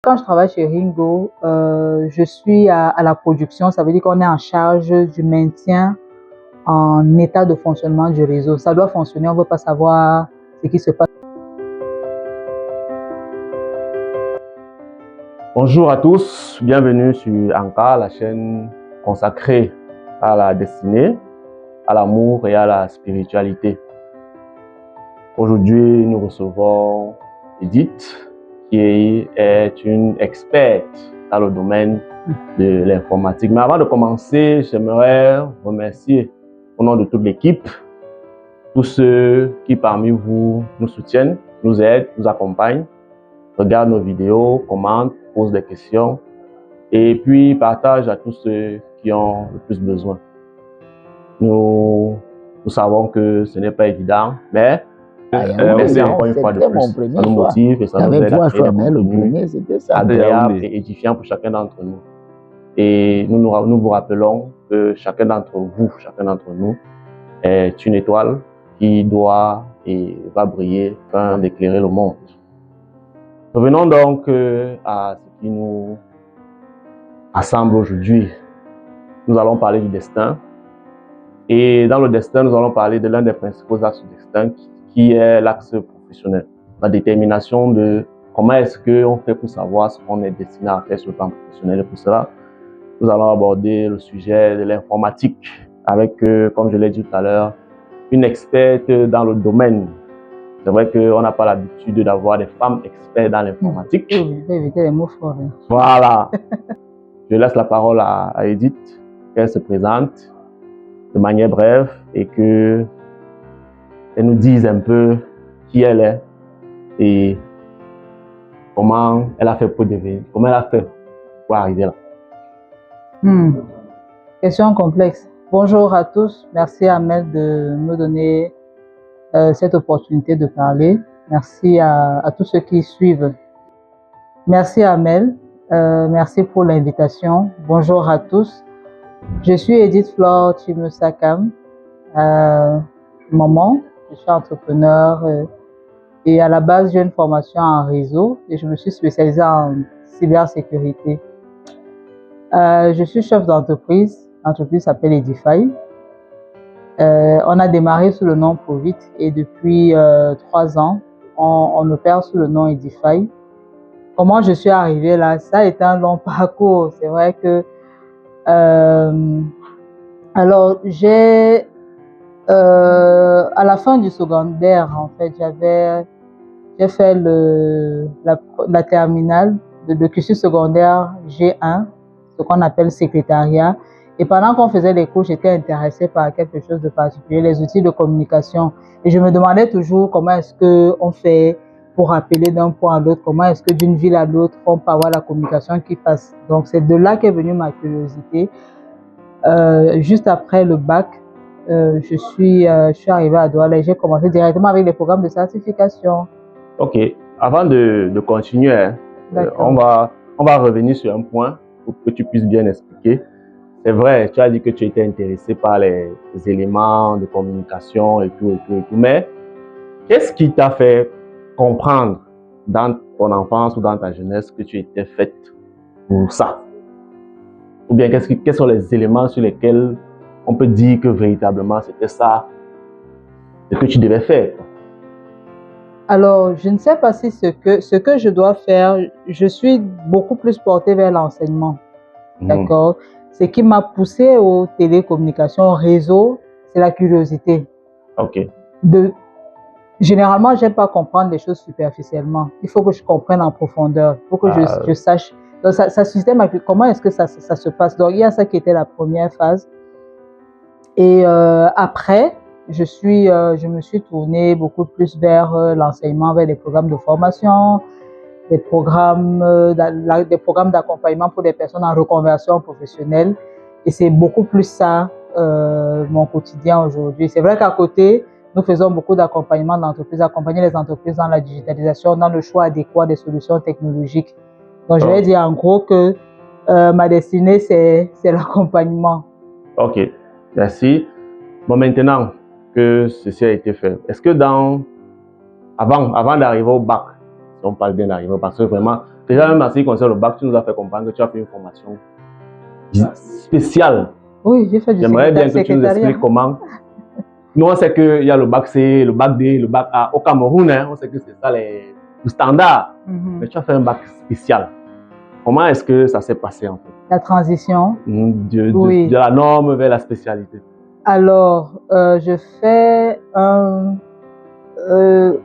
Quand je travaille chez Ringo, je suis à la production. Ça veut dire qu'on est en charge du maintien en état de fonctionnement du réseau. Ça doit fonctionner, on ne veut pas savoir ce qui se passe. Bonjour à tous, bienvenue sur Anka, la chaîne consacrée à la destinée, à l'amour et à la spiritualité. Aujourd'hui, nous recevons Edith, qui est une experte dans le domaine de l'informatique. Mais avant de commencer, j'aimerais remercier au nom de toute l'équipe, tous ceux qui parmi vous nous soutiennent, nous aident, nous accompagnent, regardent nos vidéos, commentent, posent des questions et puis partagent à tous ceux qui ont le plus besoin. Nous savons que ce n'est pas évident, mais merci encore une fois de plus. Ça nous motive et ça nous aide à créer des contenus agréables et édifiants pour chacun d'entre nous. Et nous vous rappelons que chacun d'entre vous, chacun d'entre nous est une étoile qui doit et va briller afin d'éclairer le monde. Revenons donc à ce qui nous rassemble aujourd'hui. Nous allons parler du destin. Et dans le destin, nous allons parler de l'un des principaux axes du destin qui est l'axe professionnel. La détermination de comment est-ce qu'on fait pour savoir ce qu'on est destiné à faire sur le plan professionnel. Et pour cela, nous allons aborder le sujet de l'informatique avec, comme je l'ai dit tout à l'heure, une experte dans le domaine. C'est vrai qu'on n'a pas l'habitude d'avoir des femmes expertes dans l'informatique. Oui, je vais éviter les mots forts. Voilà. Je laisse la parole à Edith, qu'elle se présente de manière brève et qu'elle nous dise un peu qui elle est et comment elle a fait pour devenir, comment elle a fait pour arriver là. Question complexe. Bonjour à tous. Merci Amel de me donner cette opportunité de parler. Merci à tous ceux qui suivent. Merci Amel. Merci pour l'invitation. Bonjour à tous. Je suis Edith Flore Chimusakam, maman, je suis entrepreneur et à la base j'ai une formation en réseau et je me suis spécialisée en cybersécurité. Je suis chef d'entreprise, l'entreprise s'appelle Edify. On a démarré sous le nom Provit et depuis 3 ans, on opère sous le nom Edify. Comment je suis arrivée là? Ça a été un long parcours. C'est vrai que alors j'ai à la fin du secondaire en fait j'ai fait la terminale de cursus secondaire G1, ce qu'on appelle secrétariat, et pendant qu'on faisait les cours j'étais intéressée par quelque chose de particulier, les outils de communication, et je me demandais toujours comment est-ce que on fait pour appeler d'un point à l'autre, comment est-ce que d'une ville à l'autre on peut avoir la communication qui passe. Donc c'est de là qu'est venue ma curiosité. Juste après le bac, je suis arrivée à Douala et j'ai commencé directement avec les programmes de certification. Ok, avant de continuer, on va revenir sur un point pour que tu puisses bien expliquer. C'est vrai, tu as dit que tu étais intéressé par les éléments de communication et tout, mais qu'est-ce qui t'a fait comprendre dans ton enfance ou dans ta jeunesse que tu étais faite pour ça? Ou bien quels sont les éléments sur lesquels on peut dire que véritablement c'était ça ce que tu devais faire? Alors, je ne sais pas si ce que je dois faire, je suis beaucoup plus portée vers l'enseignement. D'accord? Ce qui m'a poussée aux télécommunications, au réseau, c'est la curiosité. Ok. Généralement, j'aime pas comprendre les choses superficiellement. Il faut que je comprenne en profondeur. Il faut que je sache. Donc, ça suscitait comment est-ce que ça se passe. Donc, il y a ça qui était la première phase. Et après, je me suis tournée beaucoup plus vers l'enseignement, vers les programmes de formation, des programmes d'accompagnement pour des personnes en reconversion professionnelle. Et c'est beaucoup plus ça mon quotidien aujourd'hui. C'est vrai qu'à côté, nous faisons beaucoup d'accompagnement d'entreprises, accompagner les entreprises dans la digitalisation, dans le choix adéquat des solutions technologiques. Donc, je vais dire en gros que ma destinée, c'est l'accompagnement. Ok, merci. Bon, maintenant que ceci a été fait, est-ce que avant d'arriver au bac, si on parle bien d'arriver, parce que vraiment, Déjà, même en ce qui concerne le bac, tu nous as fait comprendre que tu as fait une formation spéciale. Oui, j'ai fait du J'aimerais bien que tu nous expliques comment. Nous, on sait qu'il y a le bac C, le bac D, le bac A. Au Cameroun, hein, on sait que c'est ça le standard. Mais tu as fait un bac spécial. Comment est-ce que ça s'est passé en fait? La transition. De la norme vers la spécialité. Alors, je fais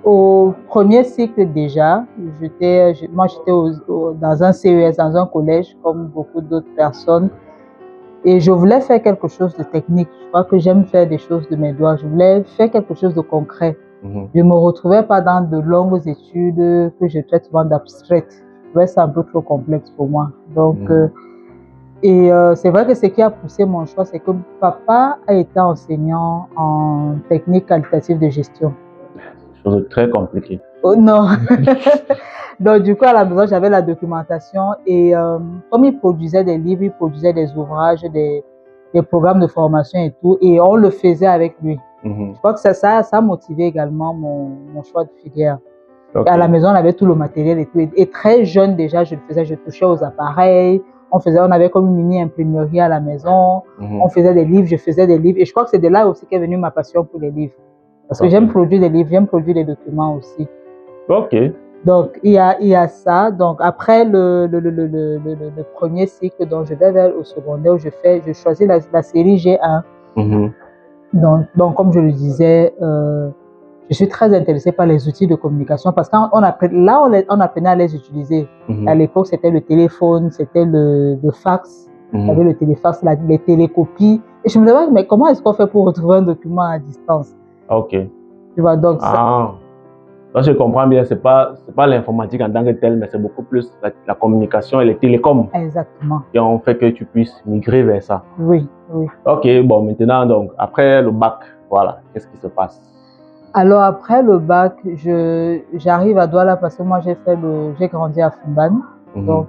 au premier cycle déjà. Moi, j'étais dans un CES, dans un collège, comme beaucoup d'autres personnes. Et je voulais faire quelque chose de technique. Je crois que j'aime faire des choses de mes doigts. Je voulais faire quelque chose de concret. Je ne me retrouvais pas dans de longues études que je traite souvent d'abstraites. Je trouvais ça un peu trop complexe pour moi. Donc, c'est vrai que ce qui a poussé mon choix, c'est que papa a été enseignant en technique qualitative de gestion. Chose très compliquée. Oh non. Donc, du coup, à la maison, j'avais la documentation et comme il produisait des livres, il produisait des ouvrages, des programmes de formation et tout, et on le faisait avec lui. Je crois que ça a motivé également mon choix de filière. Okay. À la maison, on avait tout le matériel et tout. Et très jeune déjà, je le faisais, je touchais aux appareils. On avait comme une mini-imprimerie à la maison. On faisait des livres, je faisais des livres. Et je crois que c'est de là aussi qu'est venue ma passion pour les livres. Parce que j'aime produire des livres, j'aime produire des documents aussi. Ok. Donc, il y a ça. Donc, après le premier cycle, donc je vais vers au secondaire où je choisis la série G1. Donc, comme je le disais, je suis très intéressée par les outils de communication parce qu'on apprenait à les utiliser. À l'époque, c'était le téléphone, c'était le fax, il y avait le téléfax, les télécopies. Et je me demandais, mais comment est-ce qu'on fait pour retrouver un document à distance? Ok. Tu vois, donc donc, je comprends bien, c'est pas l'informatique en tant que telle, mais c'est beaucoup plus la communication et les télécoms. Exactement. Qui ont fait que tu puisses migrer vers ça. Oui. Ok, bon, maintenant, donc, après le bac, voilà, qu'est-ce qui se passe? Alors, après le bac, j'arrive à Douala parce que moi, j'ai grandi à Fumban. Donc,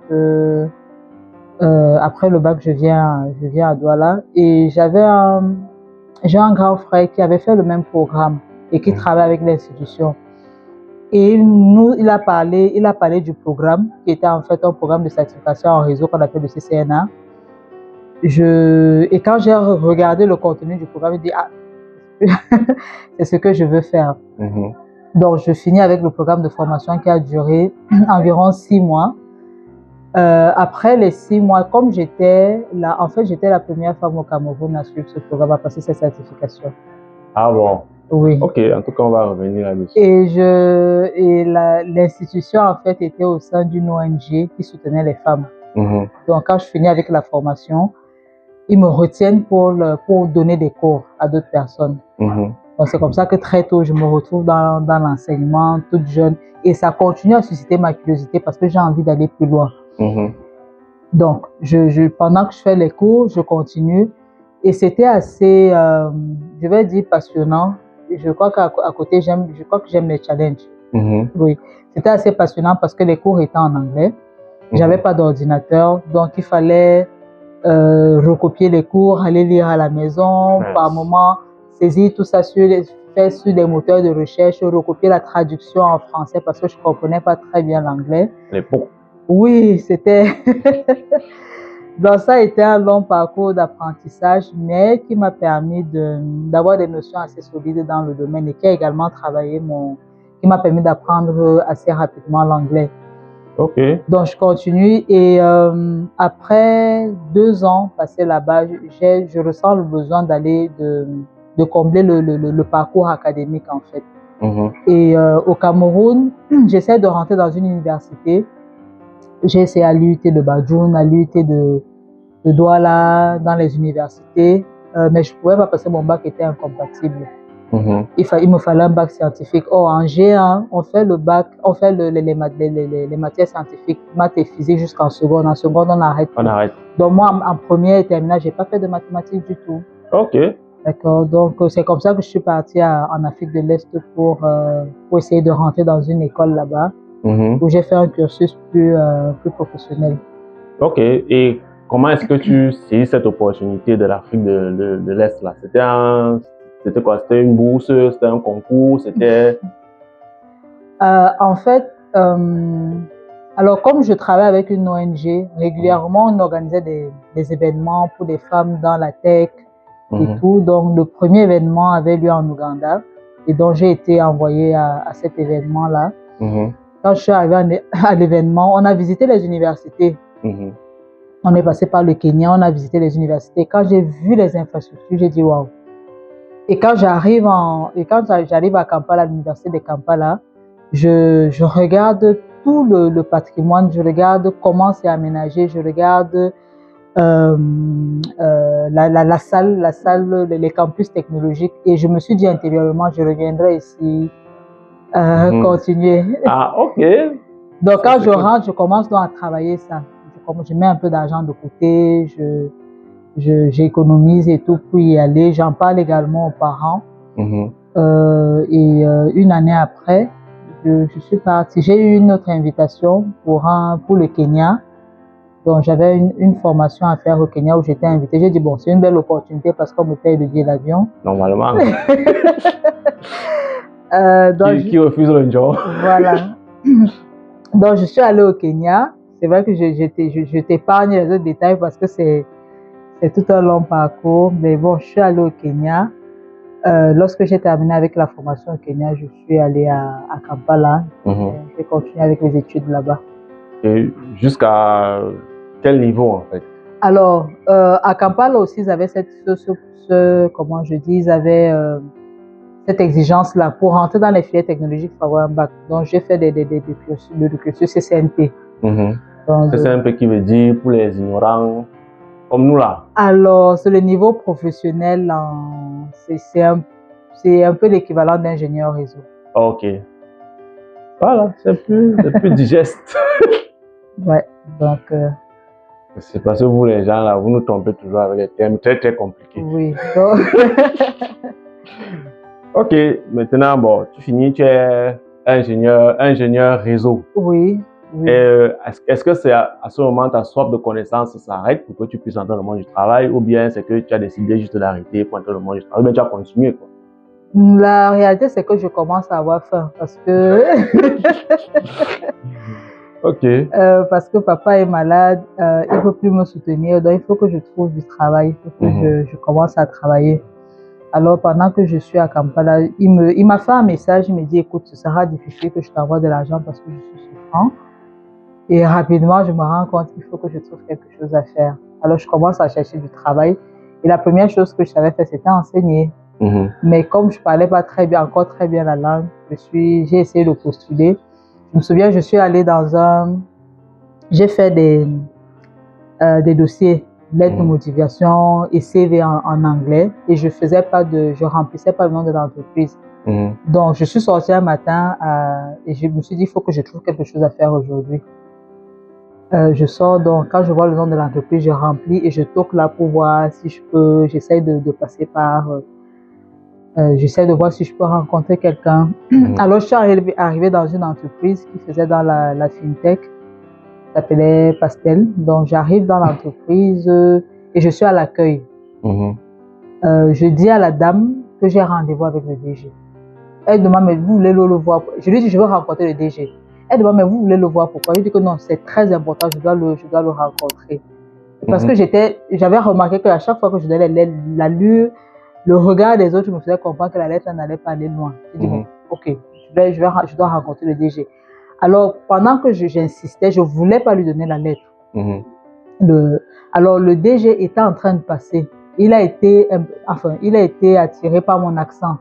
après le bac, je viens à Douala et j'ai un grand frère qui avait fait le même programme et qui travaille avec l'institution. Et il a parlé du programme qui était en fait un programme de certification en réseau qu'on appelle le CCNA. Et quand j'ai regardé le contenu du programme, je dis c'est ce que je veux faire. Donc je finis avec le programme de formation qui a duré environ 6 mois. Après les 6 mois, comme j'étais la première femme au Cameroun à suivre ce programme, à passer cette certification. Ah bon? Oui. Ok, en tout cas, on va revenir là-dessus. Et l'institution, en fait, était au sein d'une ONG qui soutenait les femmes. Donc, quand je finis avec la formation, ils me retiennent pour donner des cours à d'autres personnes. Donc, c'est comme ça que très tôt, je me retrouve dans l'enseignement, toute jeune. Et ça continue à susciter ma curiosité parce que j'ai envie d'aller plus loin. Donc, pendant que je fais les cours, je continue. Et c'était assez, je vais dire, passionnant. Je crois qu'à côté, je crois que j'aime les challenges. Oui, c'était assez passionnant parce que les cours étaient en anglais. J'avais pas d'ordinateur, donc il fallait recopier les cours, aller lire à la maison, par moment saisir tout ça faire sur des moteurs de recherche, recopier la traduction en français parce que je comprenais pas très bien l'anglais. Oui, c'était... Donc ça a été un long parcours d'apprentissage, mais qui m'a permis d'avoir des notions assez solides dans le domaine et qui a également qui m'a permis d'apprendre assez rapidement l'anglais. Ok. Donc je continue et après 2 ans passés là-bas, je ressens le besoin de combler le parcours académique en fait. Et au Cameroun, j'essaie de rentrer dans une université. J'ai essayé à l'UT de Badjoun, à l'UT de Douala, dans les universités, mais je ne pouvais pas parce que mon bac était incompatible. Il me fallait un bac scientifique. Or, en G1, on fait le bac, on fait les matières scientifiques, maths et physique jusqu'en seconde. En seconde, on arrête. Donc, moi, en première et terminale, je n'ai pas fait de mathématiques du tout. Ok. D'accord. Donc, c'est comme ça que je suis partie en Afrique de l'Est pour essayer de rentrer dans une école là-bas, où j'ai fait un cursus plus professionnel. Ok. Et comment est-ce que tu saisis cette opportunité de l'Afrique de l'Est là? C'était quoi? C'était une bourse? C'était un concours? C'était... En fait, Alors, comme je travaille avec une ONG, régulièrement, on organisait des événements pour des femmes dans la tech et tout. Donc, le premier événement avait lieu en Ouganda. Et donc, j'ai été envoyée à cet événement-là. Quand je suis arrivée à l'événement, on a visité les universités. On est passé par le Kenya, on a visité les universités. Quand j'ai vu les infrastructures, j'ai dit waouh. Et quand j'arrive à Kampala, à l'université de Kampala, je regarde tout le patrimoine, je regarde comment c'est aménagé, je regarde la salle, les campus technologiques, et je me suis dit intérieurement, je reviendrai ici continuer. Ah, ok. Donc quand je rentre, je commence donc à travailler ça. Je mets un peu d'argent de côté, j'économise et tout pour y aller. J'en parle également aux parents. Une année après, je suis partie. J'ai eu une autre invitation pour le Kenya. Donc j'avais une formation à faire au Kenya où j'étais invitée. J'ai dit bon, c'est une belle opportunité parce qu'on me paye le billet d'avion. Normalement. Qui refuse le job. Voilà. Donc je suis allée au Kenya. C'est vrai que je t'épargne les autres détails parce que c'est tout un long parcours. Mais bon, je suis allée au Kenya. Lorsque j'ai terminé avec la formation au Kenya, je suis allée à Kampala. J'ai continué avec mes études là-bas. Et jusqu'à quel niveau en fait? Alors, à Kampala aussi, ils avaient comment je dis, ils avaient cette exigence-là. Pour rentrer dans les filières technologiques, il faut avoir un bac. Donc, j'ai fait le cursus CCNP. CCNP qui veut dire pour les ignorants comme nous là? Alors, c'est le niveau professionnel, c'est un peu l'équivalent d'ingénieur réseau. Ok. Voilà, c'est plus digeste. Ouais, donc... C'est parce que vous les gens là, vous nous trompez toujours avec les termes très très compliqués. Oui. Donc... Ok, maintenant, bon, tu finis, tu es ingénieur réseau. Oui. Est-ce que c'est à ce moment ta soif de connaissance s'arrête pour que tu puisses entrer dans le monde du travail, ou bien c'est que tu as décidé juste d'arrêter pour entrer dans le monde du travail, ou bien tu as continué quoi? La réalité, c'est que je commence à avoir faim parce que parce que papa est malade, il ne peut plus me soutenir, donc il faut que je trouve du travail, il faut que je commence à travailler. Alors pendant que je suis à Kampala, il m'a fait un message, il me dit écoute, ce sera difficile que je t'envoie de l'argent parce que je suis souffrant. Et rapidement, je me rends compte qu'il faut que je trouve quelque chose à faire. Alors je commence à chercher du travail. Et la première chose que je savais faire, c'était enseigner. Mais comme je parlais pas encore très bien la langue, j'ai essayé de postuler. Je me souviens, je suis allée j'ai fait des dossiers, lettres de motivation et CV en anglais, et je remplissais pas le nom de l'entreprise. Donc, je suis sortie un matin et je me suis dit, il faut que je trouve quelque chose à faire aujourd'hui. Je sors, donc quand je vois le nom de l'entreprise, je remplis et je toque là pour voir si je peux, j'essaie de passer par... j'essaie de voir si je peux rencontrer quelqu'un. Alors, je suis arrivée dans une entreprise qui faisait dans la fintech, s'appelait Pastel. Donc, j'arrive dans l'entreprise et je suis à l'accueil. Je dis à la dame que j'ai rendez-vous avec le DG. Elle demande, mais vous voulez le voir? Je lui dis, je veux rencontrer le DG. Elle demande, mais vous voulez le voir pourquoi? Je dis que non, c'est très important, je dois le rencontrer. Parce que j'avais remarqué qu'à chaque fois que je donnais l'allure, le regard des autres me faisait comprendre que la lettre n'allait pas aller loin. Je dis, bon, ok, je dois rencontrer le DG. Alors, pendant que j'insistais, je ne voulais pas lui donner la lettre. Alors, le DG était en train de passer. Il a été attiré par mon accent.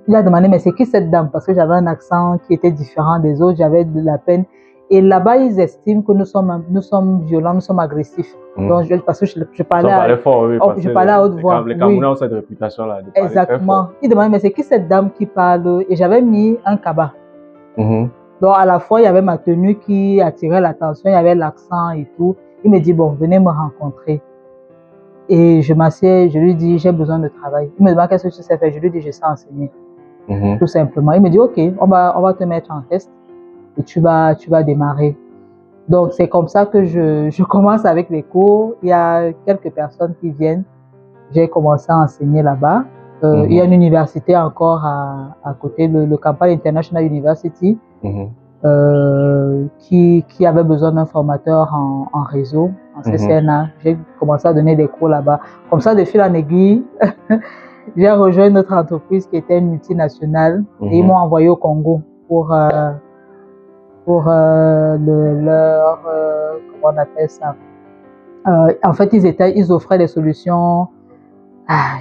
Il a demandé, mais c'est qui cette dame? Parce que j'avais un accent qui était différent des autres, j'avais de la peine. Et là-bas, ils estiment que nous sommes violents, nous sommes agressifs. Donc, parce que je parlais à haute voix. Les Camerounais ont cette réputation-là. Exactement. Il demandait, mais c'est qui cette dame qui parle? Et j'avais mis un cabas. Donc, à la fois, il y avait ma tenue qui attirait l'attention, il y avait l'accent et tout. Il me dit, bon, venez me rencontrer. Et je m'assieds, je lui dis, j'ai besoin de travail. Il me demande, qu'est-ce que tu sais faire? Je lui dis, je sais enseigner. Tout simplement. Il me dit, ok, on va te mettre en test et tu vas démarrer. Donc, c'est comme ça que je commence avec les cours. Il y a quelques personnes qui viennent. J'ai commencé à enseigner là-bas. Il y a une université encore à côté, le Kampala International University. qui avait besoin d'un formateur en réseau, en CCNA. J'ai commencé à donner des cours là-bas. Comme ça, de fil en aiguille, j'ai rejoint une autre entreprise qui était une multinationale et ils m'ont envoyé au Congo pour comment on appelle ça? En fait, ils offraient des solutions,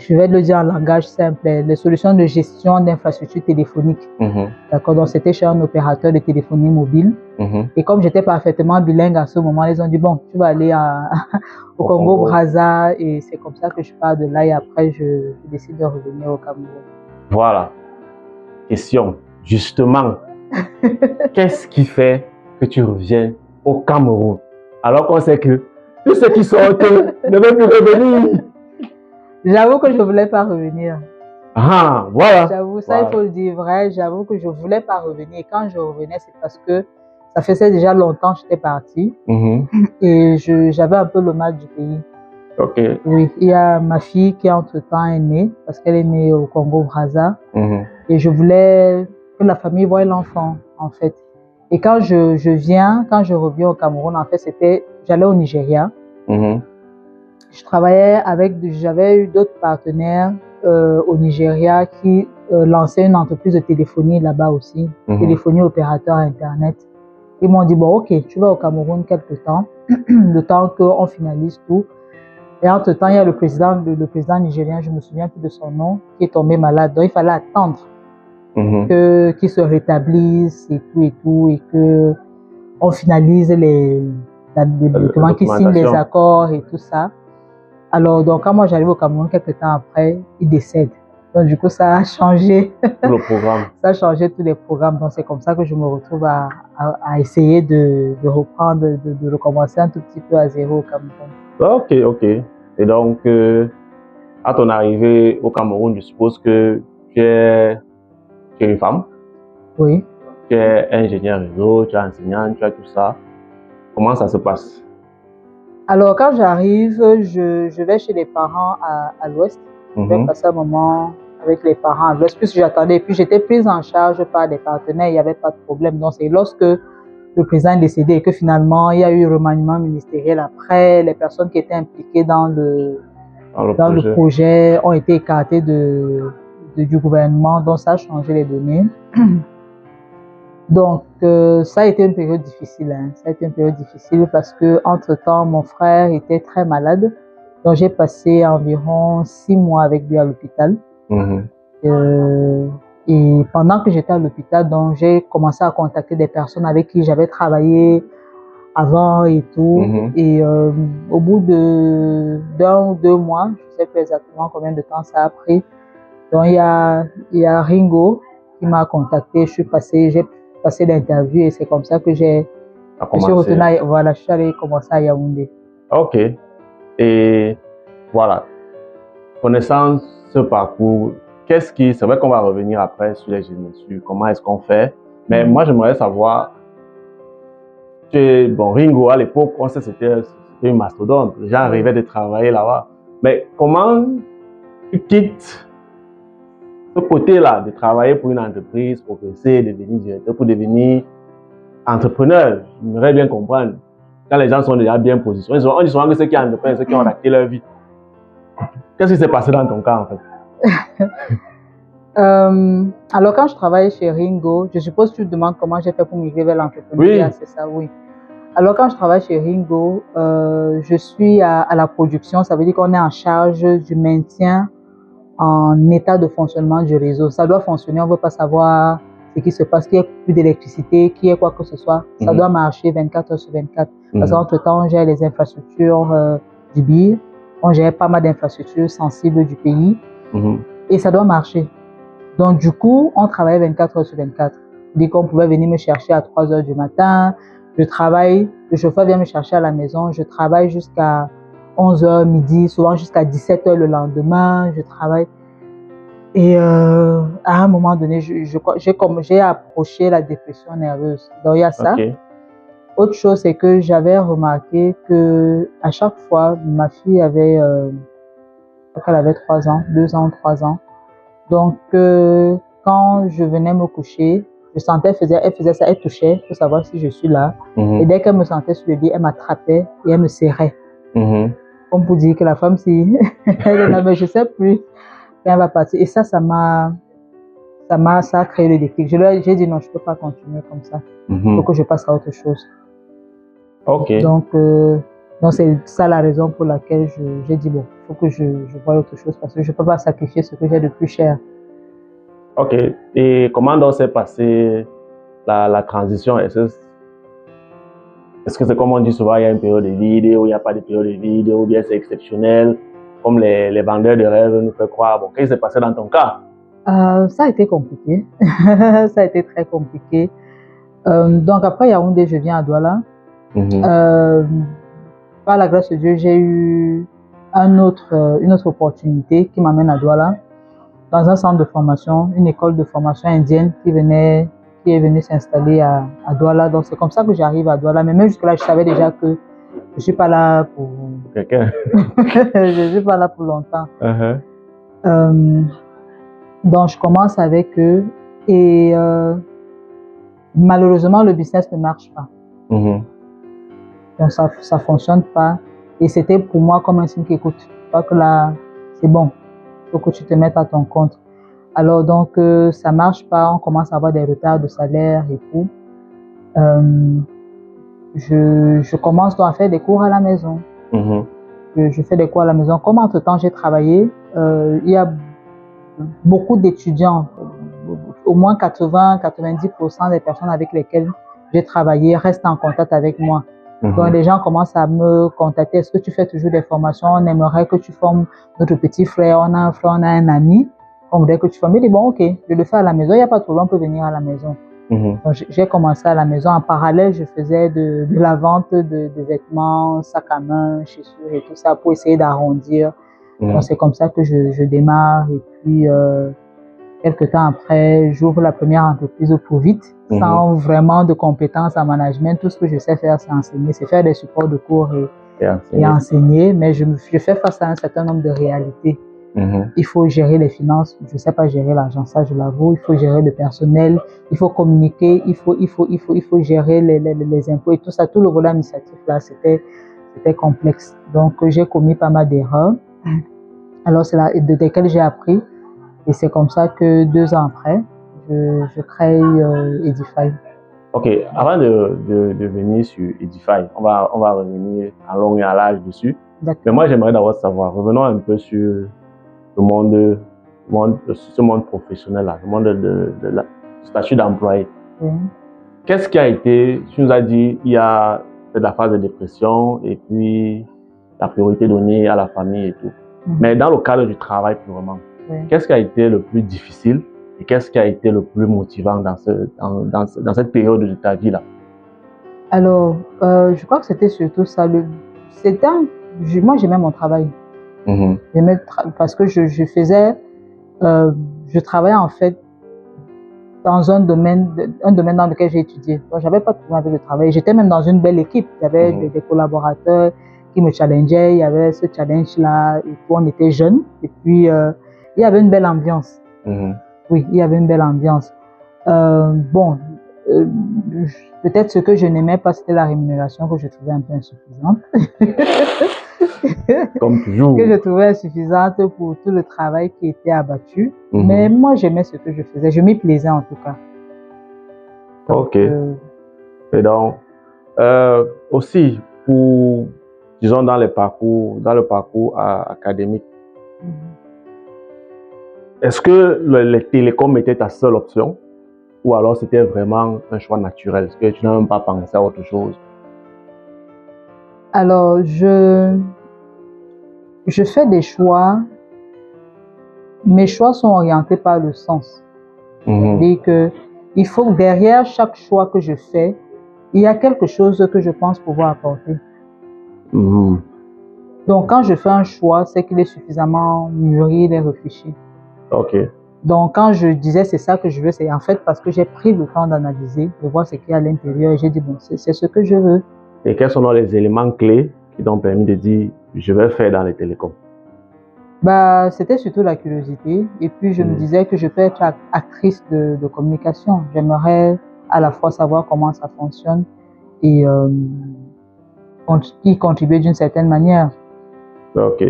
je vais le dire en langage simple, des solutions de gestion d'infrastructures téléphoniques. D'accord, donc c'était chez un opérateur de téléphonie mobile. Et comme j'étais parfaitement bilingue à ce moment, ils ont dit bon, tu vas aller au Congo Brazza, et c'est comme ça que je pars de là et après je décide de revenir au Cameroun. Voilà. Question, justement, qu'est-ce qui fait que tu reviens au Cameroun alors qu'on sait que tous ceux qui sortent ne veulent plus revenir? J'avoue que je ne voulais pas revenir. Ah, voilà. J'avoue, ça il faut le dire vrai, j'avoue que je ne voulais pas revenir. Et quand je revenais, c'est parce que ça faisait déjà longtemps que j'étais partie et j'avais un peu le mal du pays. Ok. Oui, il y a ma fille qui entre-temps est née, parce qu'elle est née au Congo-Brazza. Et je voulais que la famille voie l'enfant, en fait. Et quand je reviens au Cameroun, en fait, j'allais au Nigeria. Je travaillais j'avais eu d'autres partenaires au Nigeria qui lançaient une entreprise de téléphonie là-bas aussi, téléphonie opérateur Internet. Ils m'ont dit, bon, ok, tu vas au Cameroun quelque temps, le temps qu'on finalise tout. Et entre-temps, il y a le président nigérien, je ne me souviens plus de son nom, qui est tombé malade. Donc, il fallait attendre qu'il se rétablisse et tout, et que on finalise les documents, qui signent les accords et tout ça. Alors, donc, quand moi j'arrive au Cameroun, quelques temps après, il décède. Donc, du coup, ça a changé tout le programme. Ça a changé tous les programmes. Donc, c'est comme ça que je me retrouve à essayer de reprendre, de recommencer un tout petit peu à zéro au Cameroun. Ok, ok. Et donc, à ton arrivée au Cameroun, je suppose que tu es une femme. Oui. Tu es ingénieur réseau, tu es enseignante, tu as tout ça. Comment ça se passe? Alors, quand j'arrive, je vais chez les parents à l'ouest. Je vais passer un moment avec les parents à l'ouest, puisque j'attendais. Et puis, j'étais prise en charge par des partenaires, il n'y avait pas de problème. Donc, c'est lorsque le président est décédé et que finalement, il y a eu remaniement ministériel après, les personnes qui étaient impliquées dans le projet ont été écartées du gouvernement. Donc, ça a changé les données. Donc, ça a été une période difficile. Ça a été une période difficile parce que, entre-temps, mon frère était très malade. Donc, j'ai passé environ 6 mois avec lui à l'hôpital. Et pendant que j'étais à l'hôpital, donc, j'ai commencé à contacter des personnes avec qui j'avais travaillé avant et tout. Et au bout d'un ou 2 mois, je ne sais plus exactement combien de temps ça a pris. Donc, il y a Ringo qui m'a contacté. J'ai passé l'interview et c'est comme ça que je suis retourné, je suis allé commencer à Yaoundé. Ok. Et voilà. Connaissant ce parcours, c'est vrai qu'on va revenir après sur les généalogies, comment est-ce qu'on fait, mais moi j'aimerais savoir, Ringo à l'époque, on sait c'était une mastodonte, les gens rêvaient de travailler là-bas, mais comment tu quittes ce côté-là, de travailler pour une entreprise, progresser, devenir directeur, pour devenir entrepreneur? J'aimerais bien comprendre. Quand les gens sont déjà bien positionnés, on dit souvent que ceux qui entreprennent, ceux qui ont raté leur vie. Qu'est-ce qui s'est passé dans ton cas, en fait? Alors, quand je travaillais chez Ringo, je suppose que tu te demandes comment j'ai fait pour migrer vers l'entrepreneuriat, c'est ça, oui. Alors, quand je travaille chez Ringo, je suis à la production, ça veut dire qu'on est en charge du maintien en état de fonctionnement du réseau. Ça doit fonctionner, on ne veut pas savoir ce qui se passe, qu'il n'y ait plus d'électricité, qu'il y ait quoi que ce soit. Ça doit marcher 24 heures sur 24. Parce qu'entre-temps, on gère les infrastructures du BIR, on gère pas mal d'infrastructures sensibles du pays et ça doit marcher. Donc, du coup, on travaille 24 heures sur 24. Dès qu'on pouvait venir me chercher à 3 heures du matin, je travaille, le chauffeur vient me chercher à la maison, je travaille jusqu'à 11 heures midi, souvent jusqu'à 17 heures le lendemain, je travaille. Et à un moment donné, j'ai approché la dépression nerveuse. Donc, il y a ça. Autre chose, c'est que j'avais remarqué que à chaque fois, ma fille avait, elle avait 3 ans, 2 ans, 3 ans. Donc, quand je venais me coucher, Je sentais, elle faisait ça, elle touchait pour savoir si je suis là. Et dès qu'elle me sentait sur le lit, elle m'attrapait et elle me serrait. Comme pour dire que la femme, si elle est là, mais je ne sais plus quand elle va partir. Et ça a créé le déclic. J'ai dit non, je ne peux pas continuer comme ça. Il faut que je passe à autre chose. Ok. Donc c'est ça la raison pour laquelle j'ai dit bon, il faut que je voie autre chose parce que je ne peux pas sacrifier ce que j'ai de plus cher. Ok. Et comment donc s'est passée la transition? Est-ce que c'est comme on dit souvent, il y a une période de vide ou il n'y a pas de période de vide ou bien c'est exceptionnel, comme les vendeurs de rêves nous font croire. Bon, qu'est-ce qui s'est passé dans ton cas? Ça a été compliqué. Ça a été très compliqué. Donc après Yaoundé, je viens à Douala. Par la grâce de Dieu, j'ai eu une autre opportunité qui m'amène à Douala, dans un centre de formation, une école de formation indienne qui est venue s'installer à Douala. Donc c'est comme ça que j'arrive à Douala. Mais même jusque-là, je savais déjà que je ne suis pas là pour... Quelqu'un. Je ne suis pas là pour longtemps. Donc je commence avec eux et malheureusement, le business ne marche pas. Donc ça ne fonctionne pas. Et c'était pour moi comme un signe qu'écoute, pas que là, c'est bon, il faut que tu te mettes à ton compte. Alors donc, ça ne marche pas, on commence à avoir des retards de salaire et tout. Je commence donc à faire des cours à la maison. Je fais des cours à la maison. Comme entre-temps, j'ai travaillé, il y a beaucoup d'étudiants, au moins 80-90% des personnes avec lesquelles j'ai travaillé restent en contact avec moi. Donc les gens commencent à me contacter. Est-ce que tu fais toujours des formations? On aimerait que tu formes notre petit frère. On a un frère, on a un ami. On voudrait que tu formes. Je dis bon, ok, je le fais à la maison. Il n'y a pas de problème, on peut venir à la maison. Donc j'ai commencé à la maison. En parallèle, je faisais de la vente de vêtements, sacs à main, chaussures et tout ça pour essayer d'arrondir. Donc c'est comme ça que je démarre. Et puis quelques temps après, j'ouvre la première entreprise au plus vite, sans vraiment de compétences en management. Tout ce que je sais faire, c'est enseigner, c'est faire des supports de cours et enseigner. Mais je fais face à un certain nombre de réalités. Il faut gérer les finances, je ne sais pas gérer l'argent, ça je l'avoue. Il faut gérer le personnel, il faut communiquer, il faut gérer les impôts et tout ça. Tout le volet administratif là, c'était complexe. Donc j'ai commis pas mal d'erreurs. Alors c'est là desquelles j'ai appris. Et c'est comme ça que 2 ans après, je crée Edify. Ok, avant de venir sur Edify, on va revenir en long et en large dessus. Mais moi, j'aimerais d'abord savoir, revenons un peu sur ce monde professionnel, là, le monde du statut d'employé. Qu'est-ce qui a été, tu nous as dit, il y a la phase de dépression et puis la priorité donnée à la famille et tout. Mais dans le cadre du travail purement, qu'est-ce qui a été le plus difficile et qu'est-ce qui a été le plus motivant dans cette période de ta vie là? Alors, je crois que c'était surtout ça. Moi, j'aimais mon travail. Parce que je travaillais en fait dans un domaine dans lequel j'ai étudié. Donc, j'avais pas de problème avec le travail. J'étais même dans une belle équipe. J'avais des collaborateurs qui me challengeaient. Il y avait ce challenge-là. Et puis, on était jeunes. Et puis, il y avait une belle ambiance. Oui, il y avait une belle ambiance. Peut-être ce que je n'aimais pas, c'était la rémunération que je trouvais un peu insuffisante. Comme toujours. Que je trouvais insuffisante pour tout le travail qui était abattu. Mais moi, j'aimais ce que je faisais. Je m'y plaisais en tout cas. Ok. Et donc, aussi, disons, dans le parcours académique, est-ce que les télécoms étaient ta seule option ou alors c'était vraiment un choix naturel? Est-ce que tu n'as même pas pensé à autre chose? Alors, je fais des choix. Mes choix sont orientés par le sens. C'est-à-dire que il faut que derrière chaque choix que je fais, il y a quelque chose que je pense pouvoir apporter. Donc, quand je fais un choix, c'est qu'il est suffisamment mûri, il est réfléchi. Ok. Donc, quand je disais c'est ça que je veux, c'est en fait parce que j'ai pris le temps d'analyser, de voir ce qu'il y a à l'intérieur et j'ai dit bon, c'est ce que je veux. Et quels sont les éléments clés qui t'ont permis de dire je vais faire dans les télécoms? Bah, c'était surtout la curiosité. Et puis, je me disais que je peux être actrice de communication. J'aimerais à la fois savoir comment ça fonctionne et y contribuer d'une certaine manière. Ok.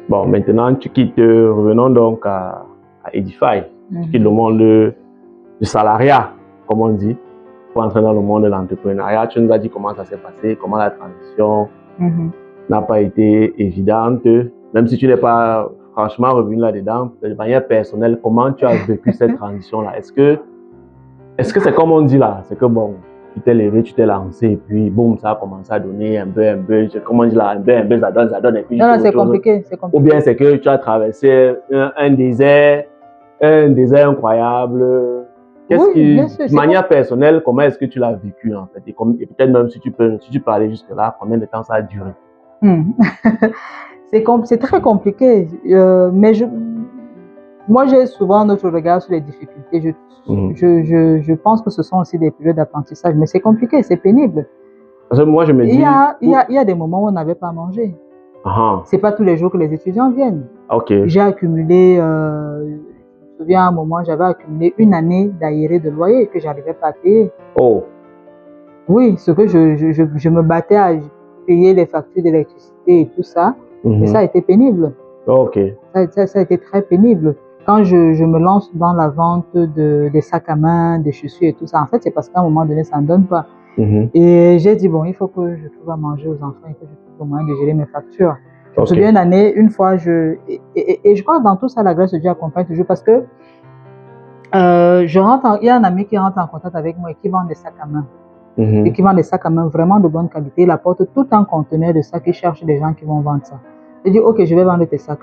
Bon, maintenant, tu quittes, revenons donc à Edify. Tu quittes le monde du salariat, comme on dit, pour entrer dans le monde de l'entrepreneuriat. Tu nous as dit comment ça s'est passé, comment la transition n'a pas été évidente. Même si tu n'es pas franchement revenu là-dedans, de manière personnelle, comment tu as vécu cette transition-là? Est-ce que c'est comme on dit là? C'est que bon, tu t'es levé, tu t'es lancé, et puis boum, ça a commencé à donner un peu, comment on dit là, un peu, ça donne, et puis non, c'est compliqué, c'est compliqué. Ou bien c'est que tu as traversé un désert incroyable. De manière personnelle, comment est-ce que tu l'as vécu en fait? Et peut-être même si tu peux aller jusque-là, combien de temps ça a duré? C'est très compliqué, mais moi j'ai souvent notre regard sur les difficultés. Je pense que ce sont aussi des périodes d'apprentissage, mais c'est compliqué, c'est pénible. Parce que moi je me dis... Il y a des moments où on n'avait pas mangé. C'est pas tous les jours que les étudiants viennent. J'ai accumulé, je me souviens à un moment, j'avais accumulé une année d'arriérés de loyer que j'arrivais pas à payer. Oui, ce que je me battais à payer les factures d'électricité et tout ça, mais ça a été pénible. Ça a été très pénible. Quand je me lance dans la vente des sacs à main, des chaussures et tout ça, en fait, c'est parce qu'à un moment donné, ça ne donne pas. Et j'ai dit, bon, il faut que je trouve à manger aux enfants et que je trouve le moyen de gérer mes factures. Je me souviens une année, une fois, et je crois que dans tout ça, la grâce de Dieu accompagne toujours parce que il y a un ami qui rentre en contact avec moi et qui vend des sacs à main. Et qui vend des sacs à main vraiment de bonne qualité. Il apporte tout un conteneur de sacs et cherche des gens qui vont vendre ça. Il dit, ok, je vais vendre tes sacs.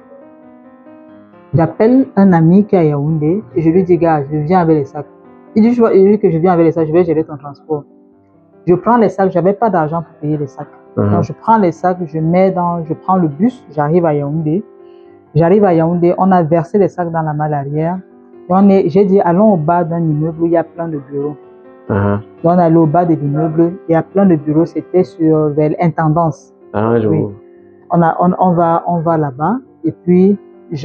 J'appelle un ami qui est à Yaoundé et je lui dis, gars, je viens avec les sacs. Il dit que je viens avec les sacs, je vais gérer ton transport. Je prends les sacs, j'avais pas d'argent pour payer les sacs. Donc je prends les sacs, je prends le bus, j'arrive à Yaoundé. On a versé les sacs dans la malle arrière. J'ai dit, allons au bas d'un immeuble où il y a plein de bureaux. Donc on est allé au bas de l'immeuble, il y a plein de bureaux, c'était vers l'intendance. Oui. On va là-bas et puis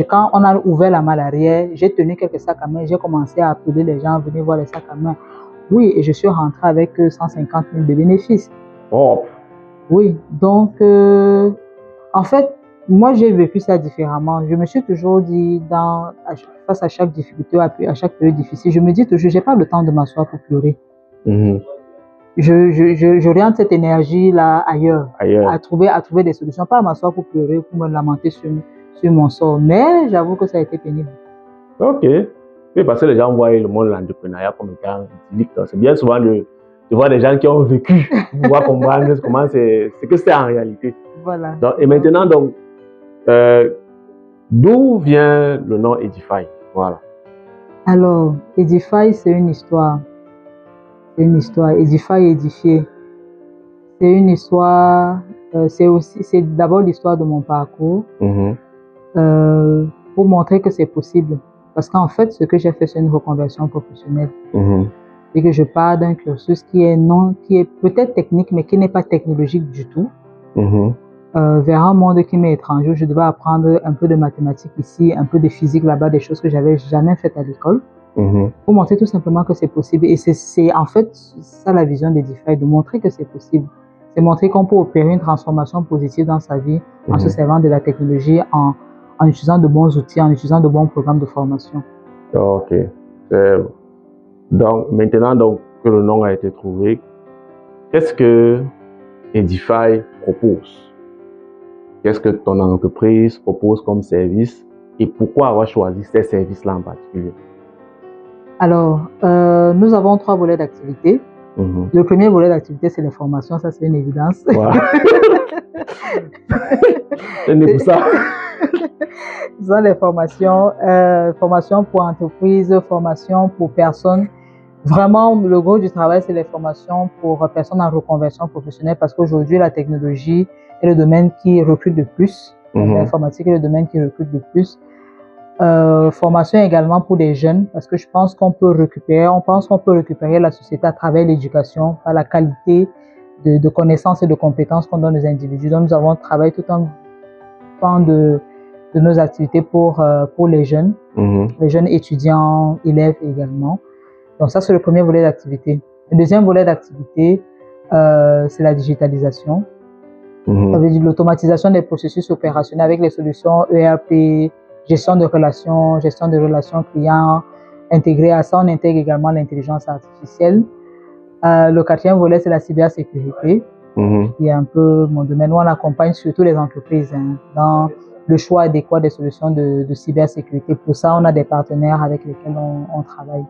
quand on a ouvert la malle arrière, j'ai tenu quelques sacs à main, j'ai commencé à appeler les gens, venez voir les sacs à main. Oui, et je suis rentré avec 150 000 de bénéfices. Oui, donc en fait, moi j'ai vécu ça différemment. Je me suis toujours dit, face à chaque difficulté, à chaque période difficile, je me dis toujours, j'ai pas le temps de m'asseoir pour pleurer. J'oriente cette énergie-là ailleurs. À trouver des solutions, pas à m'asseoir pour pleurer, pour me lamenter sur mon sort. Mais j'avoue que ça a été pénible. Oui, parce que les gens voient le monde de l'entrepreneuriat comme étant idyllique. C'est bien souvent de voir des gens qui ont vécu pour pouvoir comprendre comment c'est que c'est en réalité. Voilà. Donc, et maintenant, donc, d'où vient le nom Edify? Voilà. Alors, Edify, c'est une histoire. C'est une histoire. Edify, édifier. C'est une histoire. C'est d'abord l'histoire de mon parcours pour montrer que c'est possible. Parce qu'en fait, ce que j'ai fait, c'est une reconversion professionnelle. Et que je pars d'un cursus qui est peut-être technique, mais qui n'est pas technologique du tout. Vers un monde qui m'est étranger, je devais apprendre un peu de mathématiques ici, un peu de physique là-bas, des choses que j'avais jamais faites à l'école. Pour montrer tout simplement que c'est possible. Et c'est en fait ça la vision d'Edify, de montrer que c'est possible. C'est montrer qu'on peut opérer une transformation positive dans sa vie en se servant de la technologie, en utilisant de bons outils, en utilisant de bons programmes de formation. Ok. Donc, maintenant que le nom a été trouvé, qu'est-ce que Edify propose? Qu'est-ce que ton entreprise propose comme service et pourquoi avoir choisi ces services-là en particulier? Alors, nous avons 3 volets d'activité. Le premier volet d'activité, c'est les formations, ça c'est une évidence. C'est pour ça. Ce sont les formations, formation pour entreprises, formation pour personnes. Vraiment, le gros du travail, c'est les formations pour personnes en reconversion professionnelle parce qu'aujourd'hui, la technologie est le domaine qui recrute de plus. L'informatique est le domaine qui recrute de plus. Formation également pour des jeunes parce que je pense qu'on peut récupérer la société à travers l'éducation, par la qualité de connaissances et de compétences qu'on donne aux individus. Donc nous avons travaillé tout un pan de de nos activités pour les jeunes étudiants, élèves également. Donc ça, c'est le premier volet d'activité. Le deuxième volet d'activité, c'est la digitalisation. Ça veut dire l'automatisation des processus opérationnels avec les solutions ERP, gestion de relations clients. Intégré à ça, on intègre également l'intelligence artificielle. Le quatrième volet, c'est la cybersécurité, qui est un peu mon domaine où on accompagne surtout les entreprises dans le choix adéquat des solutions de cybersécurité. Pour ça, on a des partenaires avec lesquels on travaille.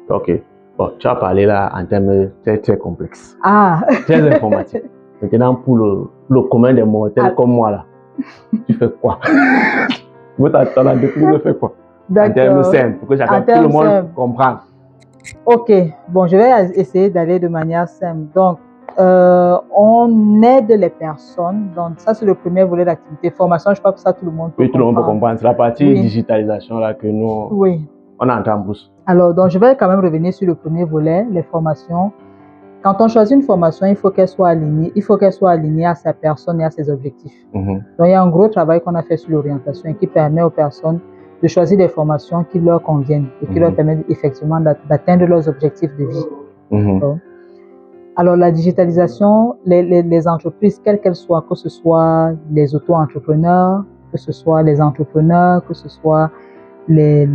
Ok. Bon, tu as parlé là en termes très, très complexes. Ah! Très informatifs. Maintenant, pour le commun des mortels comme moi, là, tu fais quoi? Vous t'attendez, tu fais quoi? En termes simples, pour que chacun, tout le monde comprenne. Ok, bon, je vais essayer d'aller de manière simple. Donc, on aide les personnes. Donc, ça, c'est le premier volet d'activité. Formation, je crois que ça, tout le monde peut comprendre. Oui, tout le monde peut comprendre. C'est la partie digitalisation là que nous, on entend plus. Alors, donc, je vais quand même revenir sur le premier volet, les formations. Quand on choisit une formation, il faut qu'elle soit alignée à sa personne et à ses objectifs. Donc, il y a un gros travail qu'on a fait sur l'orientation et qui permet aux personnes de choisir des formations qui leur conviennent et qui leur permettent effectivement d'atteindre leurs objectifs de vie. Alors, la digitalisation, les entreprises, quelles qu'elles soient, que ce soit les auto-entrepreneurs, que ce soit les entrepreneurs, que ce soit les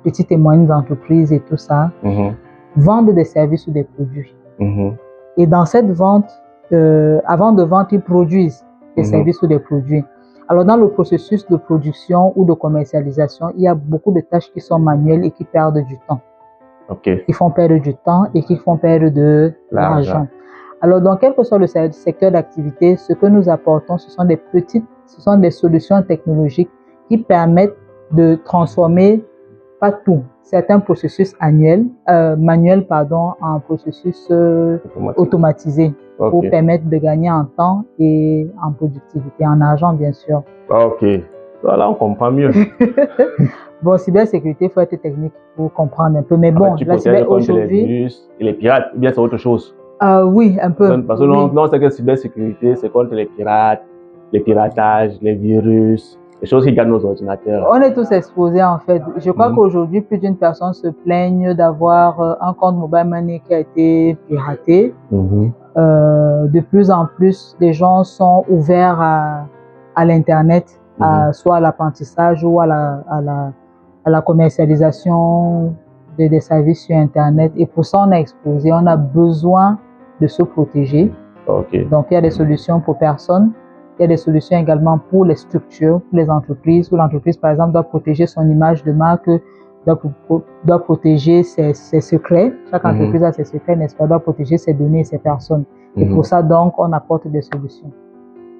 petites et moyennes entreprises et tout ça, vendent des services ou des produits. Et dans cette vente, avant de vendre, ils produisent des services ou des produits. Alors, dans le processus de production ou de commercialisation, il y a beaucoup de tâches qui sont manuelles et qui perdent du temps. Qui font perdre du temps et qui font perdre de l'argent. Alors, dans quel que soit le secteur d'activité, ce que nous apportons, ce sont des solutions technologiques qui permettent de transformer, pas tout, certains processus manuels en processus automatisés pour permettre de gagner en temps et en productivité, en argent, bien sûr. Ok, voilà, on comprend mieux. Bon, cybersécurité, il faut être technique pour comprendre un peu. Mais bon, la cybersécurité aujourd'hui... Les virus et les pirates, ou bien c'est autre chose? Oui, un peu. Parce que non, c'est que la cybersécurité, c'est contre les pirates, les piratages, les virus, les choses qui gagnent nos ordinateurs. On est tous exposés en fait. Je crois qu'aujourd'hui, plus d'une personne se plaigne d'avoir un compte mobile money qui a été piraté. De plus en plus, les gens sont ouverts à l'Internet, soit à l'apprentissage ou à la commercialisation des services sur Internet. Et pour ça, on est exposé, on a besoin de se protéger. Donc, il y a des solutions pour personnes. Il y a des solutions également pour les structures, pour les entreprises, où l'entreprise, par exemple, doit protéger son image de marque, doit protéger ses secrets. Chaque entreprise a ses secrets, n'est-ce pas, doit protéger ses données et ses personnes. Et pour ça, donc, on apporte des solutions.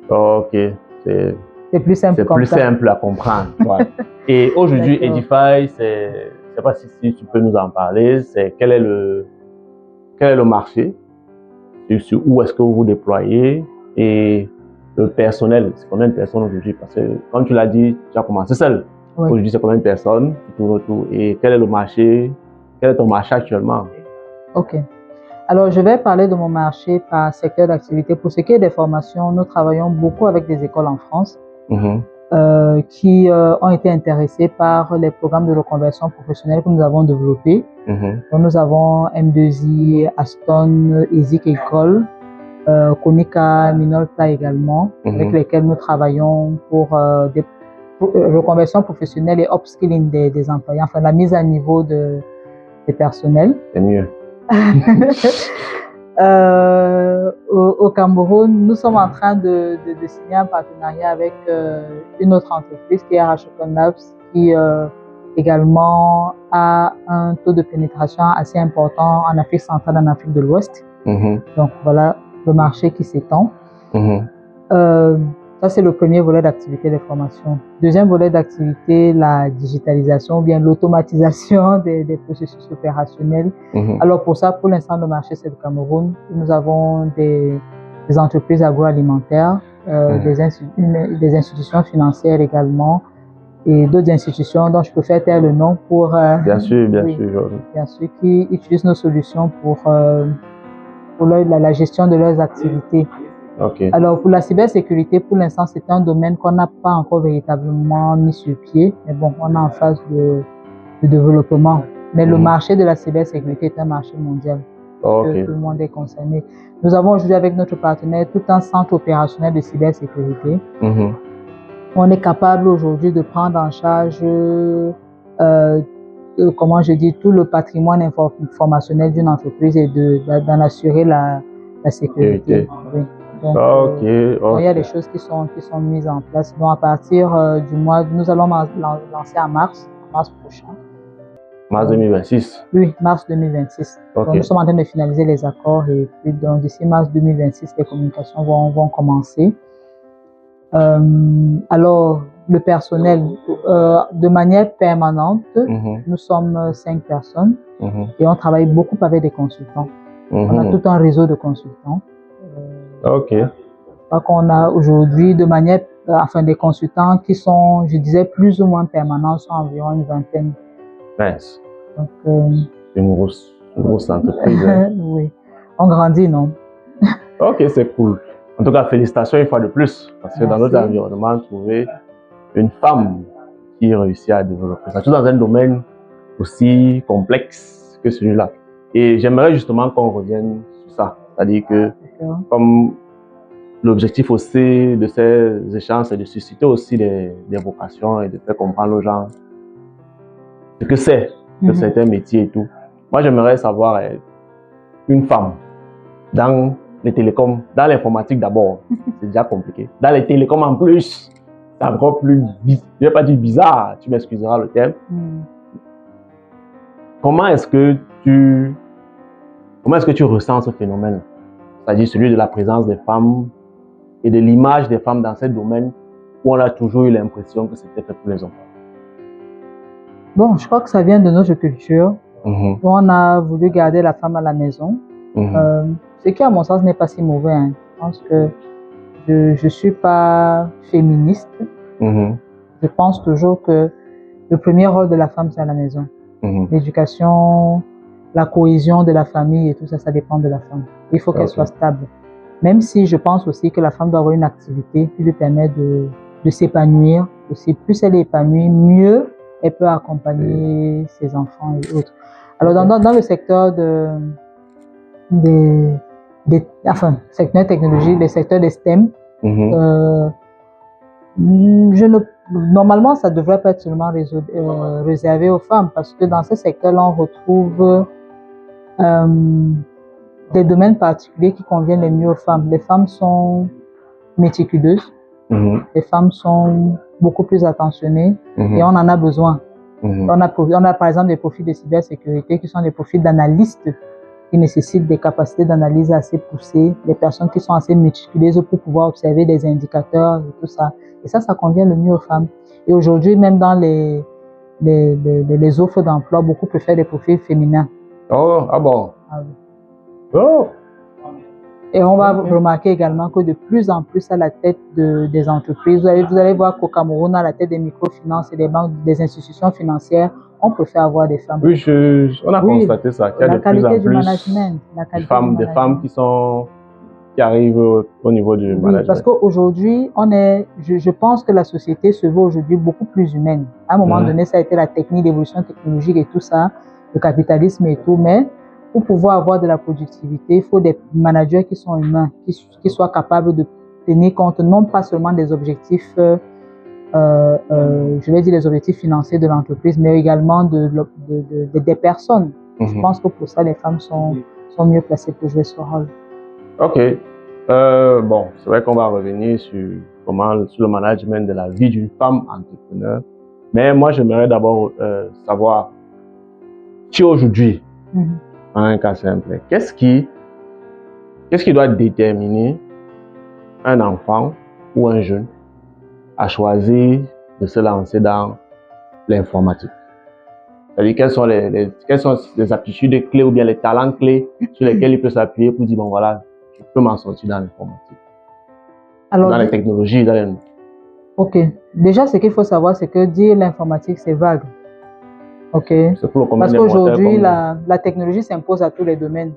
Ok, c'est plus simple c'est plus simple à comprendre. Ouais. Et aujourd'hui, Edify, je ne sais pas si tu peux nous en parler, quel est le marché, sur où est-ce que vous vous déployez et le personnel, c'est combien de personnes aujourd'hui? Parce que, comme tu l'as dit, tu as commencé seul. Aujourd'hui, c'est combien de personnes qui tournent autour? Et quel est le marché? Quel est ton marché actuellement? Ok. Alors, je vais parler de mon marché par secteur d'activité. Pour ce qui est des formations, nous travaillons beaucoup avec des écoles en France qui ont été intéressées par les programmes de reconversion professionnelle que nous avons développés. Donc, nous avons M2I, Aston, ESIC École, Konica, Minolta également, avec lesquels nous travaillons pour des reconversion professionnelle et upskilling des employés, enfin la mise à niveau des personnels. C'est mieux. Au Cameroun, nous sommes en train de signer un partenariat avec une autre entreprise qui est Rashopen Labs, qui également a un taux de pénétration assez important en Afrique centrale, en Afrique de l'Ouest. Donc voilà le marché qui s'étend. Ça, c'est le premier volet d'activité des formations. Deuxième volet d'activité, la digitalisation ou bien l'automatisation des processus opérationnels. Alors pour ça, pour l'instant, le marché, c'est le Cameroun. Nous avons des entreprises agroalimentaires, des institutions financières également et d'autres institutions dont je peux faire taire le nom pour... bien sûr, qui utilisent nos solutions pour la gestion de leurs activités. Ok. Alors, pour la cybersécurité, pour l'instant, c'est un domaine qu'on n'a pas encore véritablement mis sur pied. Mais bon, on est en phase de développement. Mais le marché de la cybersécurité est un marché mondial. Ok. Tout le monde est concerné. Nous avons aujourd'hui avec notre partenaire tout un centre opérationnel de cybersécurité. On est capable aujourd'hui de prendre en charge, comment je dis, tout le patrimoine informationnel d'une entreprise et d'en assurer la sécurité. Oui. Donc, donc, il y a des choses qui sont mises en place. Donc, à partir du mois, nous allons lancer en mars prochain. Mars 2026? Oui, mars 2026. Okay. Donc, nous sommes en train de finaliser les accords et puis donc d'ici mars 2026, les communications vont commencer. Alors, le personnel, de manière permanente, nous sommes 5 personnes et on travaille beaucoup avec des consultants. On a tout un réseau de consultants. Ok. Donc, on a aujourd'hui de manière, enfin, des consultants qui sont, je disais, plus ou moins permanents, sont environ une vingtaine. Nice. Donc, une grosse entreprise. Oui. On grandit, non? Ok, c'est cool. En tout cas, félicitations une fois de plus. Parce que dans notre environnement, trouver une femme qui réussit à développer ça, tout dans un domaine aussi complexe que celui-là. Et j'aimerais justement qu'on revienne sur ça. C'est-à-dire que, comme l'objectif aussi de ces échanges, c'est de susciter aussi des vocations et de faire comprendre aux gens ce que c'est que certains métiers et tout. Moi, j'aimerais savoir une femme dans les télécoms, dans l'informatique d'abord, c'est déjà compliqué. Dans les télécoms en plus, c'est encore plus, je ne vais pas dire bizarre, tu m'excuseras le terme. Comment est-ce que tu ressens ce phénomène? C'est-à-dire celui de la présence des femmes et de l'image des femmes dans ce domaine où on a toujours eu l'impression que c'était fait pour les hommes. Bon, je crois que ça vient de notre culture. On a voulu garder la femme à la maison. Ce qui, à mon sens, n'est pas si mauvais. Hein. Je pense que je ne suis pas féministe. Je pense toujours que le premier rôle de la femme, c'est à la maison. L'éducation, la cohésion de la famille et tout ça, ça dépend de la femme. Il faut qu'elle soit stable. Même si je pense aussi que la femme doit avoir une activité qui lui permet de s'épanouir. Aussi, plus elle est épanouie, mieux elle peut accompagner ses enfants et autres. Alors, dans le secteur secteur technologie, le secteur des STEM, normalement, ça ne devrait pas être seulement réservé aux femmes parce que dans ce secteur-là, on retrouve des domaines particuliers qui conviennent le mieux aux femmes. Les femmes sont méticuleuses, les femmes sont beaucoup plus attentionnées et on en a besoin. On a par exemple des profils de cybersécurité qui sont des profils d'analystes qui nécessitent des capacités d'analyse assez poussées, des personnes qui sont assez méticuleuses pour pouvoir observer des indicateurs et tout ça. Et ça convient le mieux aux femmes. Et aujourd'hui, même dans les offres d'emploi, beaucoup préfèrent des profils féminins. Oh, ah bon? Ah oui. Oh. Et on va remarquer également que de plus en plus à la tête des entreprises, vous allez voir qu'au Cameroun, à la tête des microfinances et des banques, des institutions financières, on préfère avoir des femmes. Oui, on a constaté ça, qu'il y a de plus en plus des femmes qui arrivent au niveau du management. Parce qu'aujourd'hui, je pense que la société se veut aujourd'hui beaucoup plus humaine. À un moment donné, ça a été la technique, l'évolution technologique et tout ça, le capitalisme et tout, mais pour pouvoir avoir de la productivité, il faut des managers qui sont humains, qui soient capables de tenir compte non pas seulement des objectifs, je vais dire les objectifs financiers de l'entreprise, mais également des personnes. Je pense que pour ça, les femmes sont mieux placées pour jouer ce rôle. Ok. Bon, c'est vrai qu'on va revenir sur le management de la vie d'une femme entrepreneur. Mais moi, j'aimerais d'abord savoir, qui aujourd'hui, en un cas simple, qu'est-ce qui doit déterminer un enfant ou un jeune à choisir de se lancer dans l'informatique? C'est-à-dire, quelles sont les aptitudes clés ou bien les talents clés sur lesquels il peut s'appuyer pour dire, bon voilà, je peux m'en sortir dans l'informatique, dans les technologies, Ok. Déjà, ce qu'il faut savoir, c'est que dire l'informatique, c'est vague. Ok. Parce qu'aujourd'hui, la technologie s'impose à tous les domaines.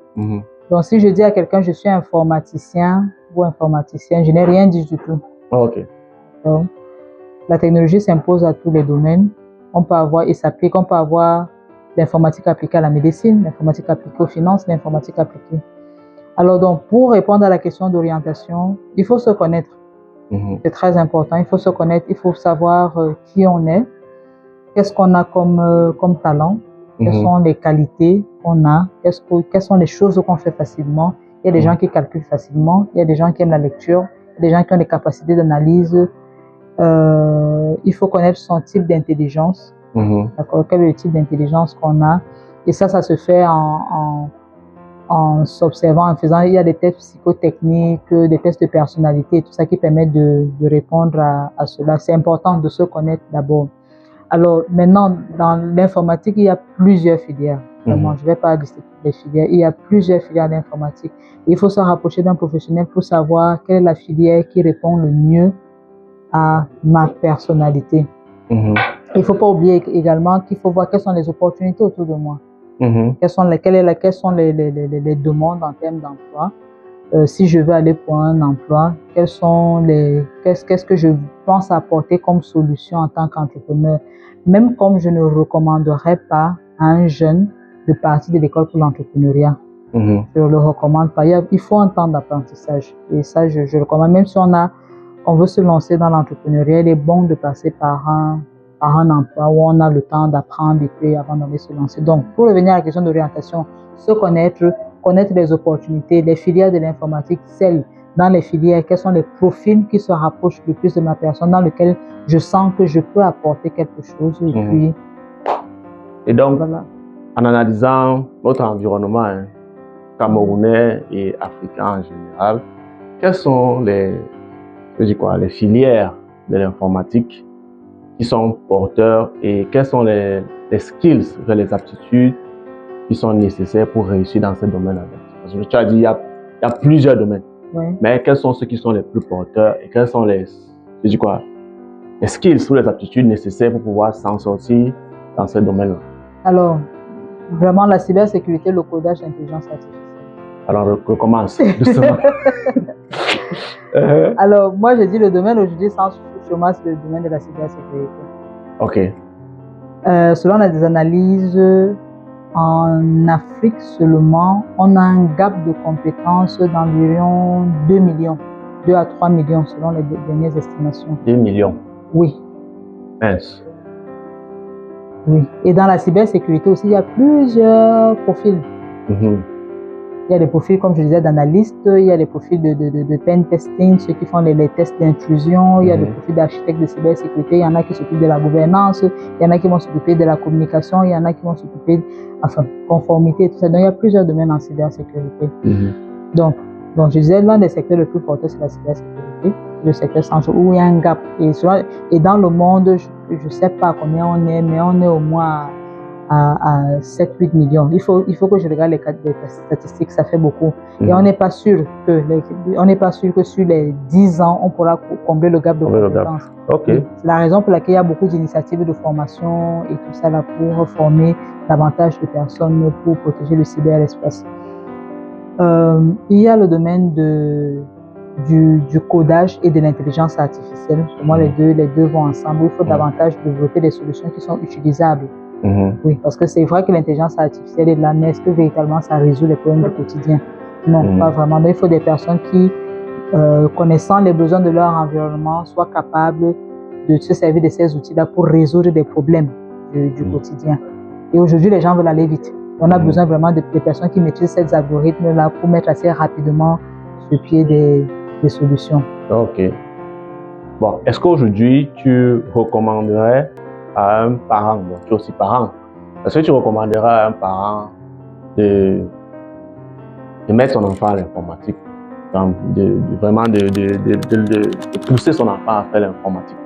Donc, si je dis à quelqu'un, je suis informaticien, ou informaticien, je n'ai rien dit du tout. Ok. Donc, la technologie s'impose à tous les domaines. On peut avoir, et s'applique, on peut avoir l'informatique appliquée à la médecine, l'informatique appliquée aux finances, l'informatique appliquée. Alors donc, pour répondre à la question d'orientation, il faut se connaître. C'est très important, il faut se connaître, il faut savoir qui on est, qu'est-ce qu'on a comme talent, quelles sont les qualités qu'on a, quelles sont les choses qu'on fait facilement. Il y a des gens qui calculent facilement, il y a des gens qui aiment la lecture, il y a des gens qui ont des capacités d'analyse. Il faut connaître son type d'intelligence, d'accord, quel est le type d'intelligence qu'on a. Et ça se fait en s'observant, en faisant, il y a des tests psychotechniques, des tests de personnalité, tout ça qui permet de répondre à cela. C'est important de se connaître d'abord. Alors maintenant, dans l'informatique, il y a plusieurs filières. Vraiment, je ne vais pas lister toutes les filières. Il y a plusieurs filières d'informatique. Il faut se rapprocher d'un professionnel pour savoir quelle est la filière qui répond le mieux à ma personnalité. Il ne faut pas oublier également qu'il faut voir quelles sont les opportunités autour de moi. Quelles sont les demandes en termes d'emploi. Si je veux aller pour un emploi, qu'est-ce que je pense apporter comme solution en tant qu'entrepreneur. Même comme je ne recommanderais pas à un jeune de partir de l'école pour l'entrepreneuriat. Je ne le recommande pas. Il faut un temps d'apprentissage. Et ça, je recommande. Même si on veut se lancer dans l'entrepreneuriat, il est bon de passer par un emploi où on a le temps d'apprendre et puis avant d'aller se lancer. Donc, pour revenir à la question d'orientation, se connaître les opportunités, les filières de l'informatique, celles dans les filières, quels sont les profils qui se rapprochent le plus de ma personne, dans lesquels je sens que je peux apporter quelque chose. Et puis, et donc, voilà. En analysant notre environnement camerounais et africain en général, quelles sont les filières de l'informatique qui sont porteurs et quelles sont les skills, les aptitudes qui sont nécessaires pour réussir dans ce domaine-là? Parce que tu as dit il y a plusieurs domaines, mais quels sont ceux qui sont les plus porteurs et quels sont les skills ou les aptitudes nécessaires pour pouvoir s'en sortir dans ce domaine-là? Alors, vraiment la cybersécurité, le codage, l'intelligence artificielle. Alors, recommence doucement. Alors, moi, je dis le domaine aujourd'hui sans chômage, c'est le domaine de la cybersécurité. Ok. Selon les analyses, en Afrique seulement, on a un gap de compétences d'environ 2 millions, 2 à 3 millions selon les dernières estimations. 2 millions? Oui. Mince. Oui. Et dans la cybersécurité aussi, il y a plusieurs profils. Il y a des profils, comme je disais, d'analystes, il y a des profils de pen testing, ceux qui font les tests d'intrusion, il y a des profils d'architectes de cybersécurité, il y en a qui s'occupent de la gouvernance, il y en a qui vont s'occuper de la communication, il y en a qui vont s'occuper, conformité, tout ça. Donc, il y a plusieurs domaines en cybersécurité. Donc, je disais, l'un des secteurs les plus porteurs, c'est la cybersécurité, le secteur central, où il y a un gap. Et dans le monde, je ne sais pas combien on est, mais on est au moins à 7-8 millions. Il faut que je regarde les statistiques, ça fait beaucoup. Et on n'est pas sûr que sur les 10 ans, on pourra combler le gap de compétences. Okay. C'est la raison pour laquelle il y a beaucoup d'initiatives de formation et tout ça là pour former davantage de personnes pour protéger le cyberespace. Il y a le domaine du codage et de l'intelligence artificielle. Pour moi, les deux vont ensemble. Il faut davantage développer des solutions qui sont utilisables. Oui, parce que c'est vrai que l'intelligence artificielle est là, mais est-ce que véritablement ça résout les problèmes du quotidien? Non, pas vraiment. Donc, il faut des personnes qui, connaissant les besoins de leur environnement, soient capables de se servir de ces outils-là pour résoudre des problèmes du quotidien. Et aujourd'hui, les gens veulent aller vite. On a besoin vraiment de personnes qui maîtrisent ces algorithmes-là pour mettre assez rapidement sur pied des solutions. Ok. Bon, est-ce qu'aujourd'hui, tu recommanderais à un parent, bon, tu es aussi parent, est-ce que tu recommanderais à un parent de mettre son enfant à l'informatique, vraiment de pousser son enfant à faire l'informatique?